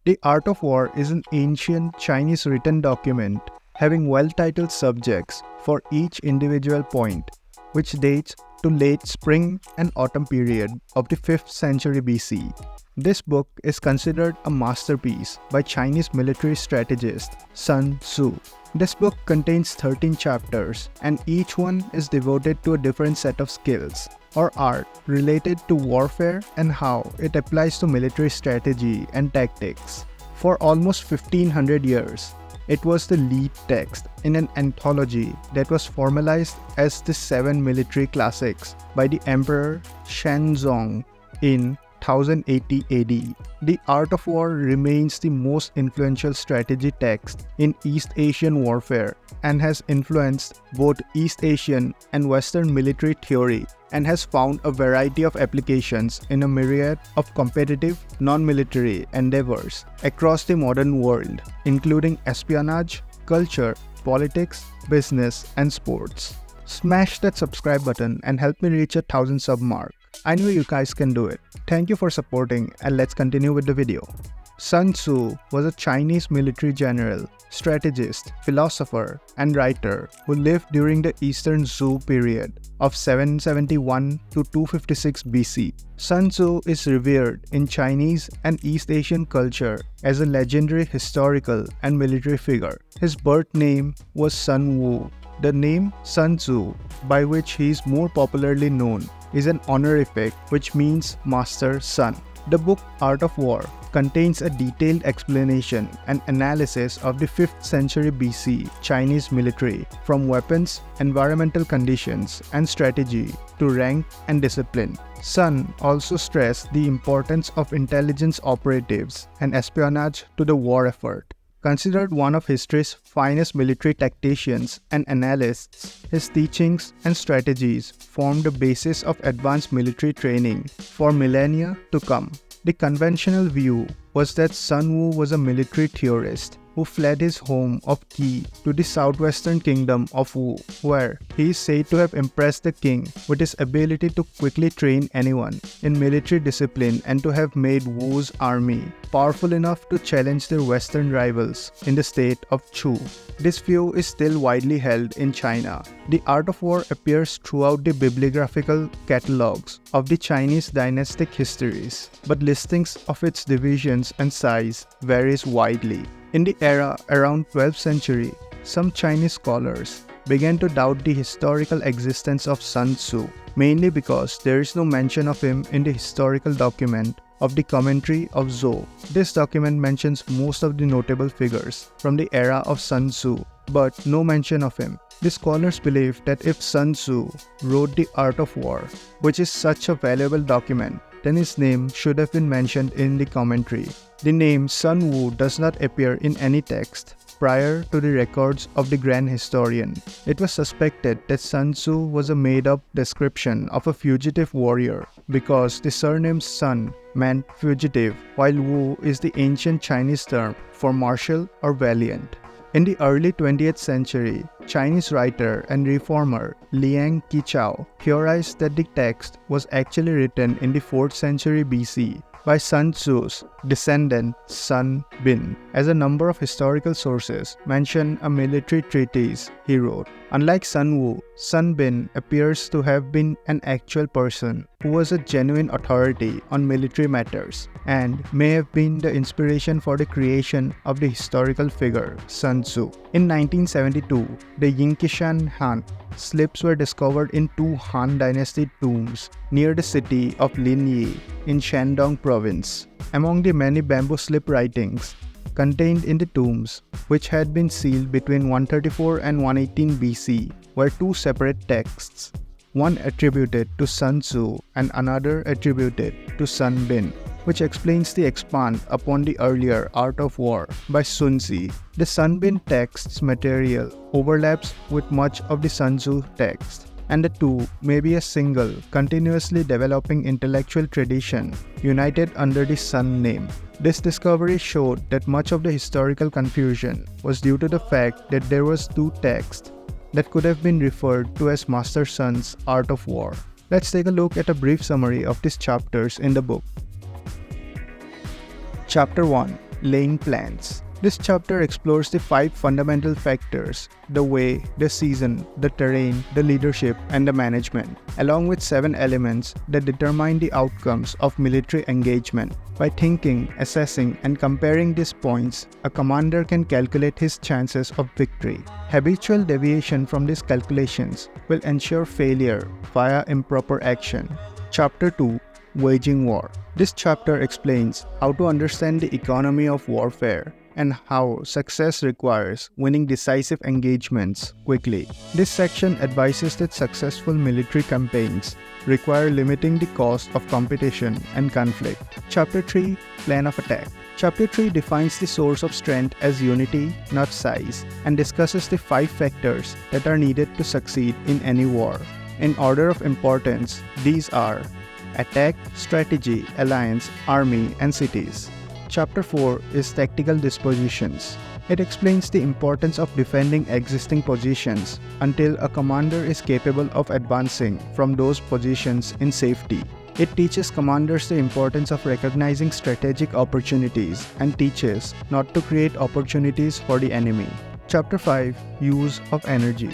The Art of War is an ancient Chinese written document having well-titled subjects for each individual point, which dates to late spring and autumn period of the 5th century BC. This book is considered a masterpiece by Chinese military strategist Sun Tzu. This book contains 13 chapters, and each one is devoted to a different set of skills or art related to warfare and how it applies to military strategy and tactics. For almost 1500 years, it was the lead text in an anthology that was formalized as the 7 military classics by the Emperor Shenzong in 1080 AD. The Art of War remains the most influential strategy text in East Asian warfare and has influenced both East Asian and Western military theory and has found a variety of applications in a myriad of competitive, non-military endeavors across the modern world, including espionage, culture, politics, business, and sports. Smash that subscribe button and help me reach a 1000 sub mark. I know you guys can do it. Thank you for supporting, and let's continue with the video. Sun Tzu was a Chinese military general, strategist, philosopher, and writer who lived during the Eastern Zhou period of 771 to 256 BC. Sun Tzu is revered in Chinese and East Asian culture as a legendary historical and military figure. His birth name was Sun Wu. The name Sun Tzu, by which he is more popularly known, is an honorific which means Master Sun. The book Art of War contains a detailed explanation and analysis of the 5th century BC Chinese military, from weapons, environmental conditions, and strategy to rank and discipline. Sun also stressed the importance of intelligence operatives and espionage to the war effort. Considered one of history's finest military tacticians and analysts, his teachings and strategies formed the basis of advanced military training for millennia to come. The conventional view was that Sun Wu was a military theorist who fled his home of Qi to the southwestern kingdom of Wu, where he is said to have impressed the king with his ability to quickly train anyone in military discipline and to have made Wu's army powerful enough to challenge their western rivals in the state of Chu. This view is still widely held in China. The Art of War appears throughout the bibliographical catalogues of the Chinese dynastic histories, but listings of its divisions and size varies widely. In the era around 12th century, some Chinese scholars began to doubt the historical existence of Sun Tzu, mainly because there is no mention of him in the historical document of the Commentary of Zhou. This document mentions most of the notable figures from the era of Sun Tzu, but no mention of him. The scholars believe that if Sun Tzu wrote the Art of War, which is such a valuable document, then his name should have been mentioned in the commentary. The name Sun Wu does not appear in any text prior to the records of the grand historian. It was suspected that Sun Tzu was a made-up description of a fugitive warrior because the surname Sun meant fugitive, while Wu is the ancient Chinese term for martial or valiant. In the early 20th century, Chinese writer and reformer Liang Qichao theorized that the text was actually written in the 4th century BC by Sun Tzu's descendant Sun Bin, as a number of historical sources mention a military treatise he wrote. Unlike Sun Wu, Sun Bin appears to have been an actual person who was a genuine authority on military matters and may have been the inspiration for the creation of the historical figure Sun Tzu. In 1972, the Yinkishan Han slips were discovered in 2 Han Dynasty tombs near the city of Linyi in Shandong province. Among the many bamboo slip writings contained in the tombs, which had been sealed between 134 and 118 BC, were 2 separate texts, one attributed to Sun Tzu and another attributed to Sun Bin, which explains the expand upon the earlier Art of War by Sun Tzu. The Sun Bin text's material overlaps with much of the Sun Tzu text, and the two may be a single, continuously developing intellectual tradition united under the Sun name. This discovery showed that much of the historical confusion was due to the fact that there was 2 texts that could have been referred to as Master Sun's Art of War. Let's take a look at a brief summary of these chapters in the book. Chapter 1. laying plans. This chapter explores the 5 fundamental factors: the way, the season, the terrain, the leadership, and the management, along with 7 elements that determine the outcomes of military engagement. By thinking, assessing, and comparing these points, a commander can calculate his chances of victory. Habitual deviation from these calculations will ensure failure via improper action. Chapter 2: Waging War. This chapter explains how to understand the economy of warfare and how success requires winning decisive engagements quickly. This section advises that successful military campaigns require limiting the cost of competition and conflict. Chapter 3: Plan of Attack. Chapter 3 defines the source of strength as unity, not size, and discusses the 5 factors that are needed to succeed in any war. In order of importance, these are attack, strategy, alliance, army, and cities. Chapter 4 is Tactical Dispositions. It explains the importance of defending existing positions until a commander is capable of advancing from those positions in safety. It teaches commanders the importance of recognizing strategic opportunities and teaches not to create opportunities for the enemy. Chapter 5: Use of Energy.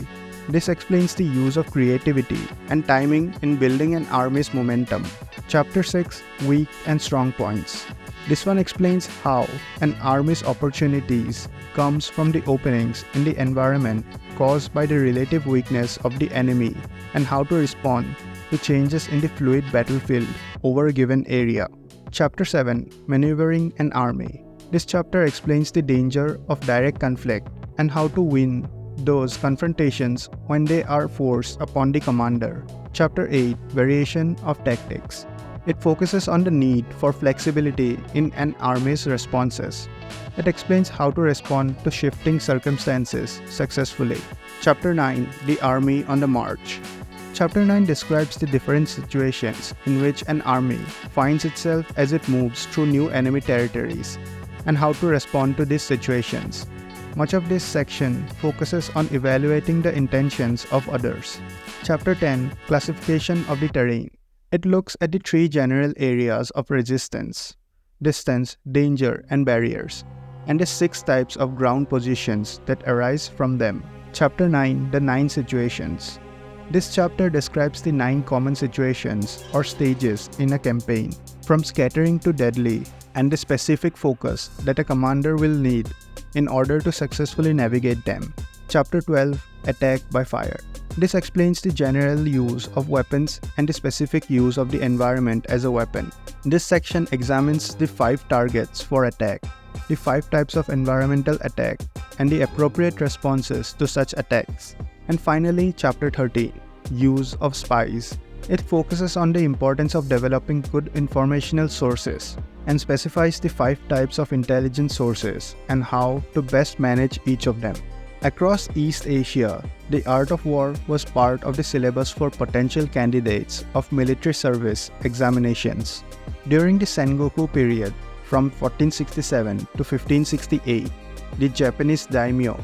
This explains the use of creativity and timing in building an army's momentum. Chapter 6: Weak and Strong Points. This one explains how an army's opportunities comes from the openings in the environment caused by the relative weakness of the enemy and how to respond to changes in the fluid battlefield over a given area. Chapter 7: Maneuvering an Army. This chapter explains the danger of direct conflict and how to win those confrontations when they are forced upon the commander. Chapter 8: Variation of Tactics. It focuses on the need for flexibility in an army's responses. It explains how to respond to shifting circumstances successfully. Chapter 9: The Army on the March. Chapter 9 describes the different situations in which an army finds itself as it moves through new enemy territories and how to respond to these situations. Much of this section focuses on evaluating the intentions of others. Chapter 10: Classification of the Terrain. It looks at the 3 general areas of resistance: distance, danger, and barriers, and the 6 types of ground positions that arise from them. Chapter 9: The 9 Situations. This chapter describes the 9 common situations or stages in a campaign, from scattering to deadly, and the specific focus that a commander will need in order to successfully navigate them. Chapter 12: Attack by Fire. This explains the general use of weapons and the specific use of the environment as a weapon. This section examines the 5 targets for attack, the 5 types of environmental attack, and the appropriate responses to such attacks. And finally, Chapter 13: Use of Spies. It focuses on the importance of developing good informational sources and specifies the 5 types of intelligence sources and how to best manage each of them. Across East Asia, the art of war was part of the syllabus for potential candidates of military service examinations. During the Sengoku period, from 1467 to 1568, the Japanese daimyo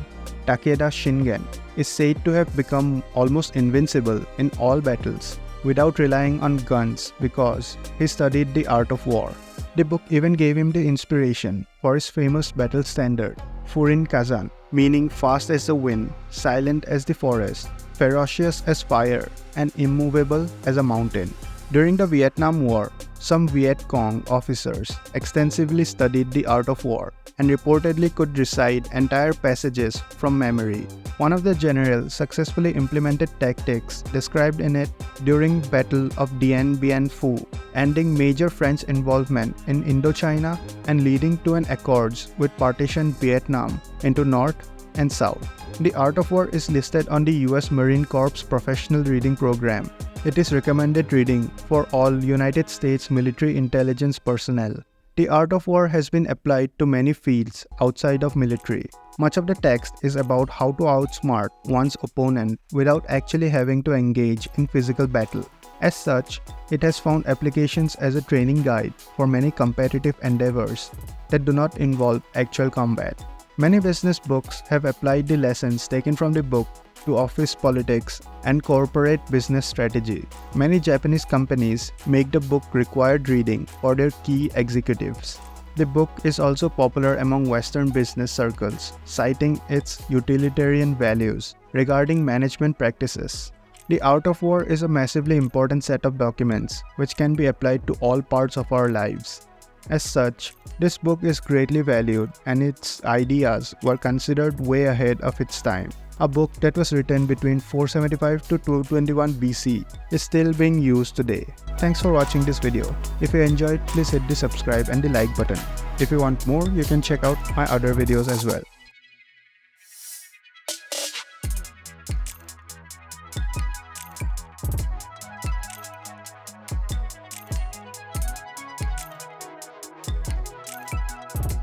Takeda Shingen is said to have become almost invincible in all battles without relying on guns because he studied the art of war. The book even gave him the inspiration for his famous battle standard, Furin Kazan, meaning fast as the wind, silent as the forest, ferocious as fire, and immovable as a mountain. During the Vietnam War, some Viet Cong officers extensively studied the art of war and reportedly could recite entire passages from memory. One of the generals successfully implemented tactics described in it during Battle of Dien Bien Phu, ending major French involvement in Indochina and leading to an accords with partitioned Vietnam into North and South. The Art of War is listed on the US Marine Corps Professional Reading Program. It is recommended reading for all United States military intelligence personnel. The art of war has been applied to many fields outside of military. Much of the text is about how to outsmart one's opponent without actually having to engage in physical battle. As such, it has found applications as a training guide for many competitive endeavors that do not involve actual combat. Many business books have applied the lessons taken from the book to office politics and corporate business strategy. Many Japanese companies make the book required reading for their key executives. The book is also popular among Western business circles, citing its utilitarian values regarding management practices. The Art of War is a massively important set of documents which can be applied to all parts of our lives. As such, this book is greatly valued and its ideas were considered way ahead of its time. A book that was written between 475 to 221 BC is still being used today. Thanks for watching this video. If you enjoyed, please hit the subscribe and the like button. If you want more, you can check out my other videos as well.